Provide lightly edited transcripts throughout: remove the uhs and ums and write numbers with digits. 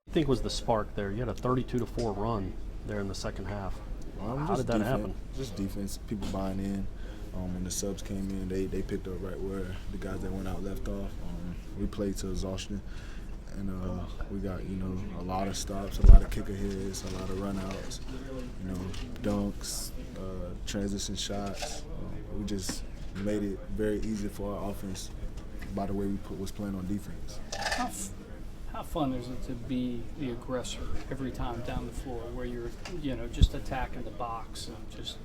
I think was the spark there. You had a 32-4 run there in the second half. How did that happen? Just defense, people buying in. When the subs came in, they picked up right where the guys that went out left off. We played to exhaustion, and we got a lot of stops, a lot of kicker hits, a lot of runouts, dunks, transition shots. We just made it very easy for our offense by the way we was playing on defense. How fun is it to be the aggressor every time down the floor, where you're just attacking the box and just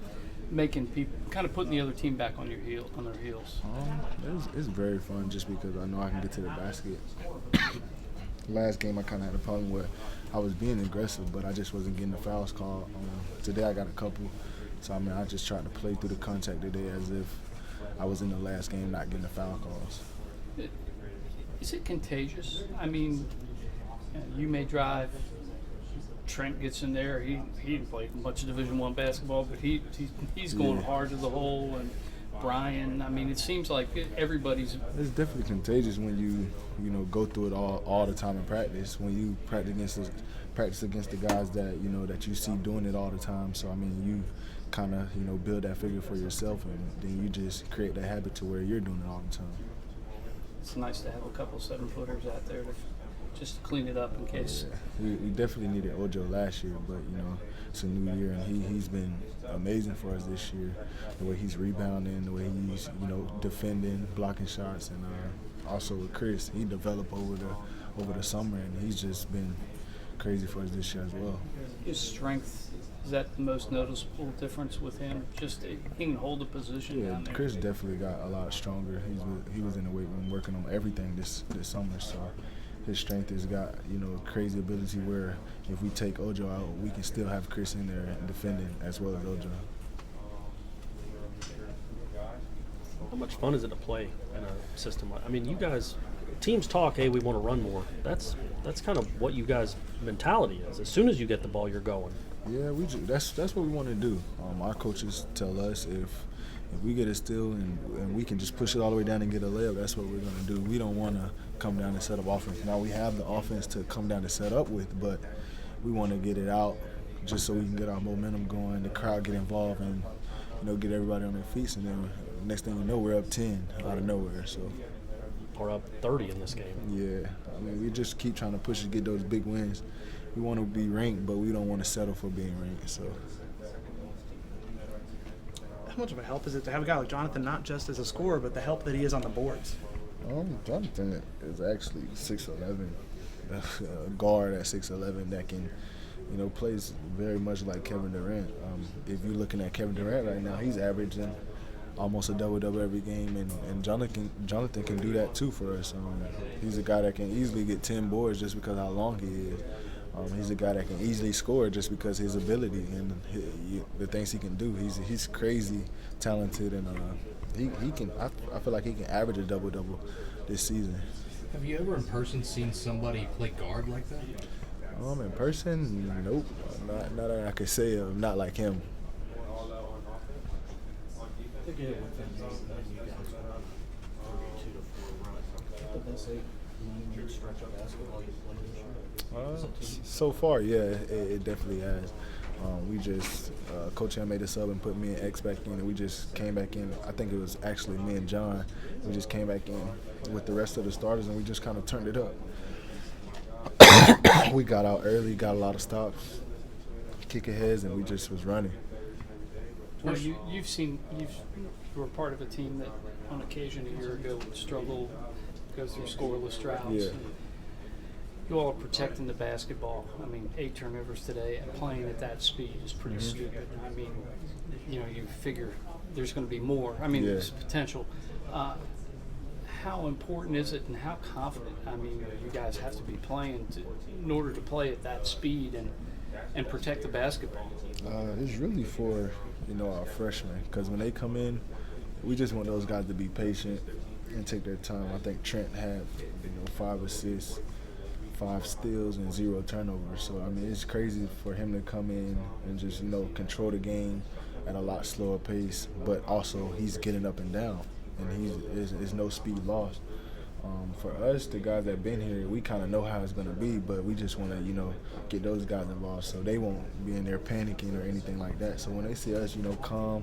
making people kind of putting the other team back on their heels? It's very fun just because I know I can get to the basket. Last game I kind of had a problem where I was being aggressive, but I just wasn't getting the fouls called. Today I got a couple, so I just tried to play through the contact today as if I was in the last game not getting the foul calls. Is it contagious? I mean, you may drive. Trent gets in there. He didn't play much of Division I basketball, but he's going hard to the hole. And Brian, I mean, it seems like everybody's. It's definitely contagious when you go through it all the time in practice. When you practice against the guys that that you see doing it all the time. So I mean, you kind of build that figure for yourself, and then you just create that habit to where you're doing it all the time. It's nice to have a couple 7-footers out there to just clean it up in case. Yeah. We definitely needed Ojo last year, but it's a new year, and he's been amazing for us this year. The way he's rebounding, the way he's defending, blocking shots, and also with Chris, he developed over the summer, and he's just been crazy for us this year as well. His strength, is that the most noticeable difference with him? Just he can hold a position down there. Chris definitely got a lot stronger. He was in the weight room working on everything this summer, so his strength has got crazy ability where if we take Ojo out, we can still have Chris in there defending as well as Ojo. How much fun is it to play in a system? I mean, you guys, teams talk, hey, we want to run more. That's kind of what you guys' mentality is. As soon as you get the ball, you're going. Yeah, that's what we want to do. Our coaches tell us if we get a steal and we can just push it all the way down and get a layup, that's what we're going to do. We don't want to come down and set up offense. Now we have the offense to come down and set up with, but we want to get it out just so we can get our momentum going, the crowd get involved, and get everybody on their feet. And then next thing you know, we're up 10 out of nowhere. So. Or up 30 in this game. Yeah, I mean, we just keep trying to push to get those big wins. We want to be ranked, but we don't want to settle for being ranked. So. How much of a help is it to have a guy like Jonathan, not just as a scorer, but the help that he is on the boards? Jonathan is actually 6'11", a guard at 6'11" that can, plays very much like Kevin Durant. If you're looking at Kevin Durant right now, he's averaging almost a double-double every game, and Jonathan can do that too for us. He's a guy that can easily get 10 boards just because how long he is. He's a guy that can easily score just because his ability and the things he can do. He's crazy talented, and he can. I feel like he can average a double-double this season. Have you ever in person seen somebody play guard like that? In person, nope. Not that I could say of, not like him. So far, yeah, it definitely has. We just Coach M made a sub and put me and X back in, and we just came back in. I think it was actually me and John. We just came back in with the rest of the starters, and we just kind of turned it up. We got out early, got a lot of stops, kick aheads, and we just was running. Well, you were part of a team that on occasion a year ago would struggle, go through scoreless droughts. Yeah. You all are protecting the basketball. I mean, 8 turnovers today and playing at that speed is pretty stupid. I mean, you figure there's going to be more. I mean, there's potential. How important is it, and how confident? I mean, you guys have to be playing in order to play at that speed and protect the basketball. It's really for our freshmen, because when they come in, we just want those guys to be patient and take their time. I think Trent had 5 assists, 5 steals, and 0 turnovers. So I mean, it's crazy for him to come in and just control the game at a lot slower pace, but also he's getting up and down, and there's no speed lost. For us, the guys that been here, we kind of know how it's going to be, but we just want to, get those guys involved so they won't be in there panicking or anything like that. So when they see us, calm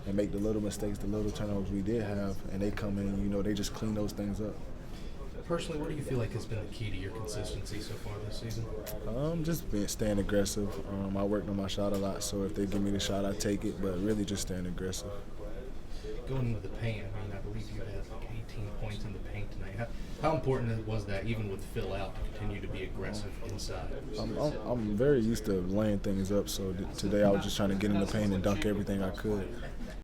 and make the little mistakes, the little turnovers we did have, and they come in, they just clean those things up. Personally, what do you feel like has been the key to your consistency so far this season? Just staying aggressive. I worked on my shot a lot, so if they give me the shot, I take it, but really just staying aggressive. Going with the paint, I believe you had like 18 points in the paint tonight. How important was that, even with Phil out, to continue to be aggressive inside? I'm very used to laying things up, so today I was just trying to get in the paint and dunk everything I could.